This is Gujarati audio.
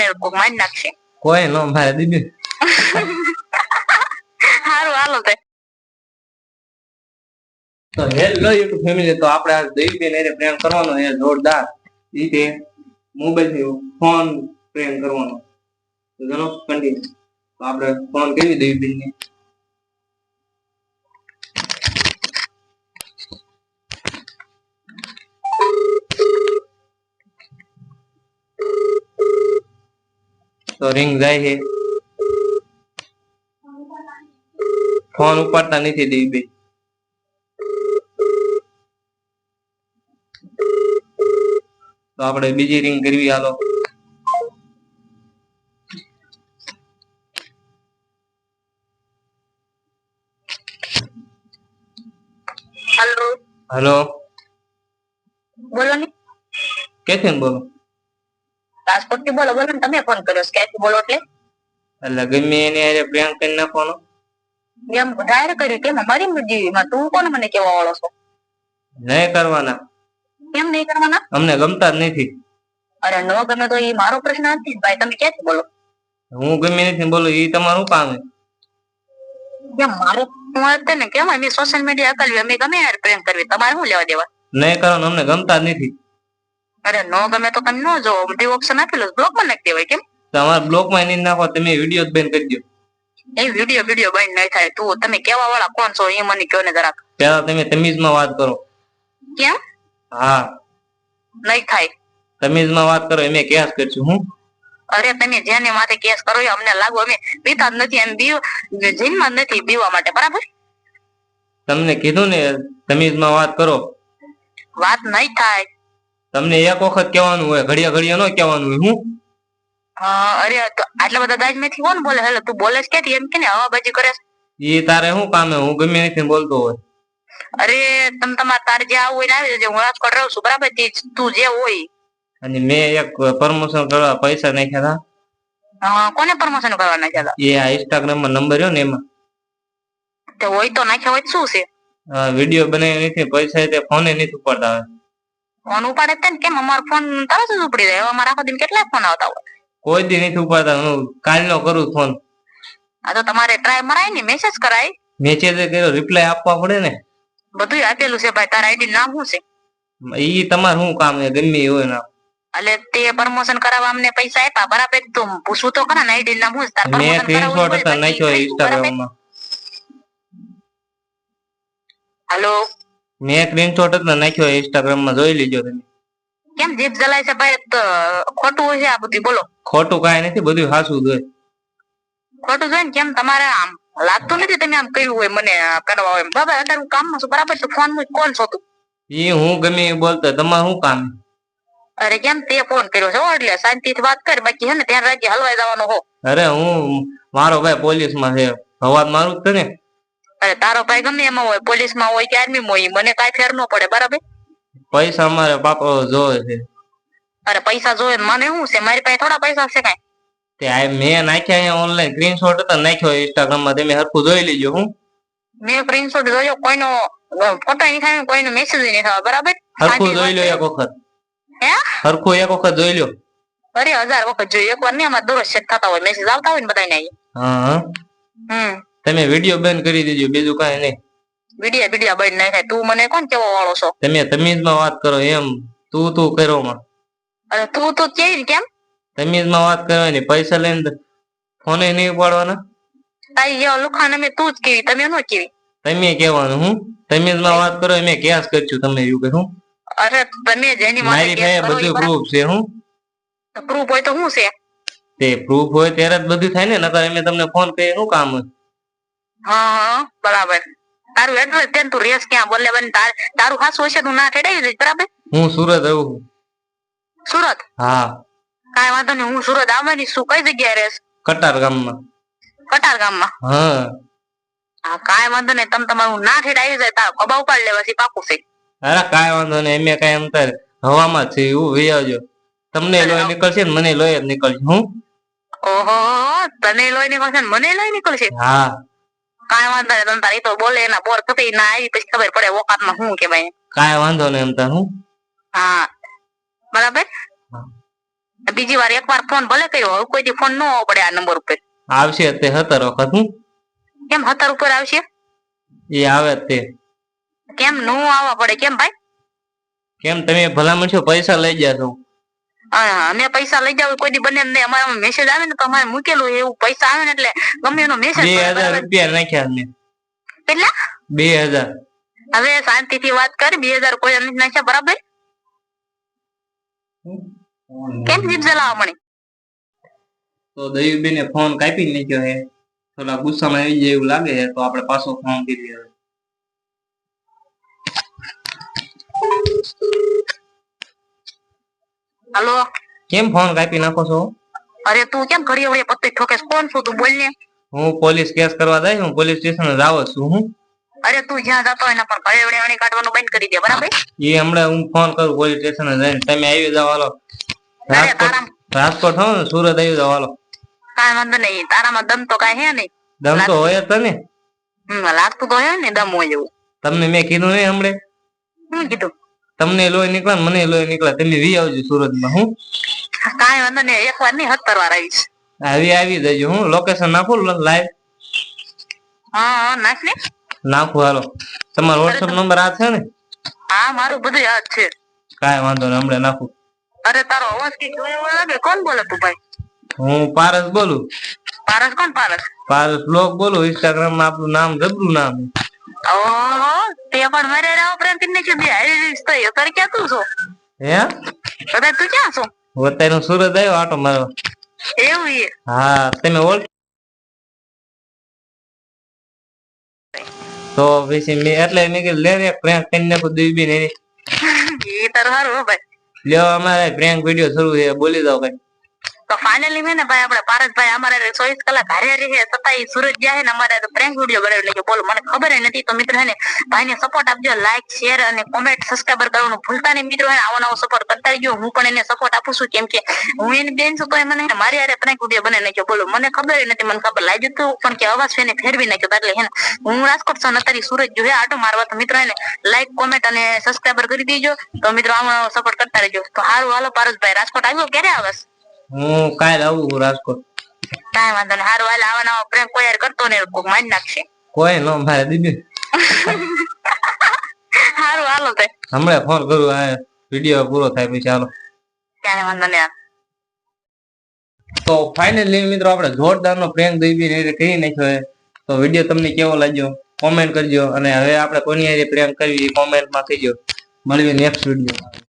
મને કોક મારી નાખશે કોઈ નો મારે દીદી સારું હાલો તો હેલો યુટ્યુબ ફેમિલી તો આપણે આ દેવીબેન એને પ્રેમ કરવાનો છે જોરદાર ઈ તે મોબાઈલ થી ફોન પ્રેમ કરવાનો તો ચલો કન્ટિન્યુ તો આપણે ફોન કરી દેવીબેન ને तो रिंग जाए है फोन उपाड़ता नहीं देवी तो આપણે બીજી રિંગ કરવી હાલો हेलो हेलो बोलो नहीं कैसे बोलो पासपोर्ट की बोलो बोलो તમે ફોન કર્યો સ્કેચ બોલો એટલે ગમે એને અરે પ્રેમ કરી નાખવાનો એમ ડાયરેક્ટ કર્યું કે મારી મરજીમાં તું કોણ મને કેવા વાળો છો નહીં કરવાના કેમ નહીં કરવાના અમને ગમતા જ નથી અરે નો ગમે તો એ મારો પ્રશ્ન નથી ભાઈ તમે ક્યાંથી બોલો હું ગમે નથી બોલો એ તમારું કામ છે કેમ મારું હું ને કેમ અમે સોશિયલ મીડિયા અકલવી અમે ગમે યાર પ્રેમ કરવી તમારે શું લેવા દેવા નહીં કરવાનું અમને ગમતા જ નથી અરે નો ગમે તો તમે નો જો બધી ઓપ્શન આપેલો બ્લોક માં નાખી દેવાય કેમ તમારા બ્લોક માં નહીં નાખો તમે વિડિયો બેન કરી દો એ વિડિયો બંધ નહીં થાય તું તમે કેવા વાળા કોણ છો એ મને કહો ને જરાક પેલા તમે તમીઝમાં વાત કરો કેમ હા નહીં થાય તમીઝમાં વાત કરો એમે કેસ કરશું હું અરે તમે જેને માથે કેસ કરો એ અમને લાગુ અમે પીતા જ નથી એમ જીનમાં નથી પીવા માટે બરાબર તમને કીધું ને તમીઝમાં વાત કરો વાત નહીં થાય તમને એક વખત કહેવાનું હોય ઘડિયા ઘડિયા નો કહેવાનું હોય હું અરે તો આટલા બધા દાજ મેથી કોણ બોલે હેલો તું બોલે છે કે એમ કે ને હવાબાજી કરે એ તારે શું કામ હે હું ગમે નથી બોલતો હોય અરે તમે તમારે તારે જે આવું હોય આવી જજો હું રાજકોટ રહું છું બરાબર તું જે હોય અને મેં એક પ્રમોશન કરવા પૈસા નાખ્યા હતા કોને પ્રમોશન કરવા નાખ્યા હતા એ આ ઇન્સ્ટાગ્રામ માં નંબર રહ્યો ને એમાં તે હોય તો નાખ્યા હોય શું છે વિડિયો બનાવી નથી પૈસા તે ફોને નથી ઉપાડતા આવે ફોન ઉપાડે છે ને કેમ અમારો ફોન તરત જ ઉપડી જાય અમારા આખો દિન કેટલા ફોન આવતા હોય કોઈ દી નથી ઉપાડતા હું કાલનો કરું ફોન આ તો તમારે ટ્રાય મરાય ને મેસેજ કરાય મેસેજ કર્યો રિપ્લાય આપવા પડે ને બધું આપેલું છે ભાઈ તારા આઈડી નામ શું છે ઈ તમારે શું કામ છે ગમે હોય ના એટલે તે પ્રમોશન કરાવવા અમને પૈસા આપ્યા બરાબર તું પૂછું તો ખરા ને આઈડી નામ શું છે તાર મેં સ્ક્રીનશોટ હતા નાખ્યો ઇન્સ્ટાગ્રામ માં હેલો મેં સ્ક્રીનશોટ હતા નાખ્યો ઇન્સ્ટાગ્રામ માં જોઈ લીજો તમે કેમ જીભ જલાય છે ભાઈ ખોટું હોય છે આ બધું બોલો ખોટું કાંઈ નથી બધું સાચું જોઈએ ખોટું જોઈએ ને કેમ તમારે આમ લાગતું નથી તમે આમ કર્યું હોય મને કરવા હોય બાબા અત્યારે હું કામમાં છું બરાબર તો ફોન માં કોણ છો તું એ હું ગમે બોલતો તમારે શું કામ અરે કેમ તે ફોન કર્યો છે એટલે શાંતિથી વાત કર બાકી છે ને ત્યાં રાજ્ય હલવાઈ જવાનો હો અરે હું મારો ભાઈ પોલીસ માં છે અવાજ મારું જ ને અરે તારો ભાઈ ગમે એમાં હોય પોલીસ માં હોય કે આર્મી માં હોય મને કઈ ફેર ન પડે બરાબર પૈસા અમારે બાપા જોવે છે અરે પૈસા જોવે મને શું છે મારી પાસે થોડા પૈસા છે કઈ તે આ મેં નાખ્યા ઓનલાઈન સ્ક્રીનશોટ હતા નાખ્યો ઇન્સ્ટાગ્રામ માં તમે હરખું જોઈ લીજો હું મેં સ્ક્રીનશોટ જોયો કોઈનો ફોટો નહીં થાય કોઈનો મેસેજ નહીં થવા બરાબર હરખું જોઈ લો એક વખત હે હરખું એક વખત જોઈ લો અરે 1000 વખત જોઈ એકવાર નહીં અમારે દરરોજ ચેક થતા હોય મેસેજ આવતા હોય ને બધાને હા તમે વિડિયો બંધ કરી દેજો બીજું કાંઈ નહીં વિડિયો બંધ નહીં થાય તું મને કોણ કેવો વાળો છો તમે તમીઝમાં વાત કરો એમ તું કરો માં અરે તું કેવી કેમ તમીઝમાં વાત કરવાની પૈસા લઈને ફોને નહીં ઉપાડવાના તારી જેવા લુખાને મેં તું જ કેવી તમે ન કેવી તમે કહેવાનું હું તમીઝમાં વાત કરો મેં કેસ કરશું તમે એવું કહું અરે તમે જેની મારી પાસે બધું પ્રૂફ છે હું પ્રૂફ હોય તો શું છે તે પ્રૂફ હોય ત્યારે જ બધું થાય ને નકર અમે તમને ફોન કરી શું કામ હોય હા બરાબર તારું એડ્રેસ દે તું રેસ ક્યાં બોલે બન તારું ખાસું હશે તું ના ઠેડાઈ જઈશ બરાબર હું સુરત આવું સુરત હા કાંઈ વાંધો નહીં હું સુરત આવવાની છું કઈ જગ્યાએ રહેશ કટાર ગામમાં હા કાંઈ વાંધો નહીં તમે તમારું ના ઠેડાઈ જાય તાર ખબા ઉપાડ લેવા છે પાકું છે અરે કાંઈ વાંધો નહીં એમે કઈ અંતર હવામાં છે એવું વૈયાજો તમને લોહી નીકળશે ને મને લોહી જ નીકળશે હું ઓહો તને લોહી નીકળશે ને મને લોહી નીકળશે હા કાંઈ વાંધો નહીં તમે તારી તો બોલે એના બોર કપી ના આવી પછી ખબર પડે ઓકાતમાં શું કે ભાઈ કાંઈ વાંધો નહીં એમ તાર હું હા બરાબર બીજી વાર એકવાર ફોન ભલે કર્યો, હવે કોઈ દી ફોન ન આવવો પડે આ નંબર ઉપર. આવશે તે 17 વખત. હું કેમ 17 ઉપર આવશે? એ આવે તે કેમ નો આવવા પડે? કેમ ભાઈ? કેમ તમે ભલામણ છો પૈસા લઈ જાશો? અમે પૈસા લઈ જાવ કોઈ દી બને નહીં. અમારા મેસેજ આવે ને તો અમારે મૂકેલું એવું પૈસા આવે ને એટલે ગમે એનો મેસેજ. 2000 રૂપિયા નાખ્યા મેં. કેટલા? 2000. હવે શાંતિથી વાત કર. 2000 કોઈ નથી નાખ્યા, બરાબર? કેમ જીભ જલાવા મળી? તો દયુબેને ફોન કાપી નાખ્યો હે. થોડા ગુસ્સામાં આવી જાય એવું લાગે છે, તો આપણે પાછો ફોન કરીએ. હાલો. કેમ ફોન કાપી નાખો છો? અરે તું કેમ ઘડી વળી પત્તી ઠોકે? કોણ છું તું? બોલ ને. હું પોલીસ કેસ કરવા જાય, હું પોલીસ સ્ટેશન જાવ છું. હું અરે તું જ્યાં જતો હોય ને પણ ઘરે વળી અણી કાઢવાનું બંધ કરી દે, બરાબર? એ હમણાં હું ફોન કરું પોલીસ સ્ટેશન જઈને. તમે આવી જાવ. હાલો રાજકોટ હો ને સુરત આવી જાવ. હાલો કાંઈ વાંધો નહીં. તારામાં દમ તો કાંઈ હે નહીં? દમ તો હોય જ ને. લાગતું તો હે ને દમ હોય એવું. તમને મેં કીધું નહીં હમણે? શું કીધું? તમને લોહી નીકળે મને લોહી નીકળે. તમે વી આવજો સુરતમાં. હું કાંઈ વાંધો નહીં. એક વાર નહીં 17 વાર આવીશ. આવી જજો. હું લોકેશન નાખું લાઈવ. હા નાખ ને. નાખું. હાલો તમારો વોટ્સઅપ નંબર આ છે ને? હા મારું બધું યાદ છે. કાંઈ વાંધો નહીં, હમણાં નાખું. અરે તારો અવાજ કઈ જોયો લાગે. કોણ બોલે તું ભાઈ? હું પારસ બોલું. પારસ? કોણ પારસ? પારસ બ્લોગ બોલું. ઇન્સ્ટાગ્રામ માં આપણું નામ જબરું નામ. ઓહો તે પણ મારે રાવ પ્રેમ કરીને છે બે હારી રીસ તો અત્યારે ક્યાં તું છો? હે અત્યારે તું ક્યાં છો? અત્યારે હું સુરત આવ્યો આટો મારવા. એવું છે? હા તમે ઓળખ તો પછી મેં એટલે મેં કીધું લે રે પ્રેન્ક કરી નાખું દુઈબી ને. એ તારું સારું હો ભાઈ. લ્યો અમારે પ્રેન્ક વિડીયો શરૂ છે, બોલી દો કઈ. તો ફાઇનલી મેં ને ભાઈ આપણે પારસભાઈ અમારે 24 કલાક હારે રહે છતાં ઈ સુરત જાય ને અમારે તો પ્રેન્ક વિડીયો બનાવી લઈએ. બોલો મને ખબર નથી. તો મિત્રો હે ને ભાઈને સપોર્ટ આપજો. લાઈક શેર અને કોમેન્ટ સબસ્ક્રાઇબર કરવાનું ભૂલતા નહીં મિત્રો. આવો નવો સપોર્ટ કરતા રહેજો. હું પણ એને સપોર્ટ આપું છું, કેમ કે હું એની બેન છું તો એ મને મારી હારે પ્રેન્ક વિડીયો બનાવી નાખ્યો. બોલો મને ખબર નથી. મને ખબર લાગ્યું હતું પણ કે અવાજ એને ફેરવી નાખ્યો. એટલે હે ને હું રાજકોટ છું અત્યારે સુરત જોઈએ આટો મારવા. તો મિત્રો એને લાઈક કોમેન્ટ અને સબસ્ક્રાઇબર કરી દેજો. તો મિત્રો આવો નવો સપોર્ટ કરતા રહેજો. તો સારું હાલો પારસભાઈ રાજકોટ આવ્યો ક્યારે આવસ? હું કાલ આવું રાજકોટ. કાંઈ વાંધો નહીં. હારું હાલ આવા નવા પ્રેમ કોઈ યાર કરતો ને કોક મારી નાખશે. કોઈ નો મારે દીદી. હારું હાલો તે હમણાં ફોન કરું. આ વિડીયો પૂરો થાય પછી. હાલો કાંઈ વાંધો નહીં. તો ફાઇનલી મિત્રો આપણે જોરદાર નો પ્રેન્ક દઈબી કરી નાખ્યો. તો વિડીયો તમને કેવો લાગ્યો કોમેન્ટ કરજો. અને હવે આપણે કોની હારે પ્રેન્ક કરવી કોમેન્ટ માં કહેજો. મળીએ નેક્સ્ટ વિડીયો.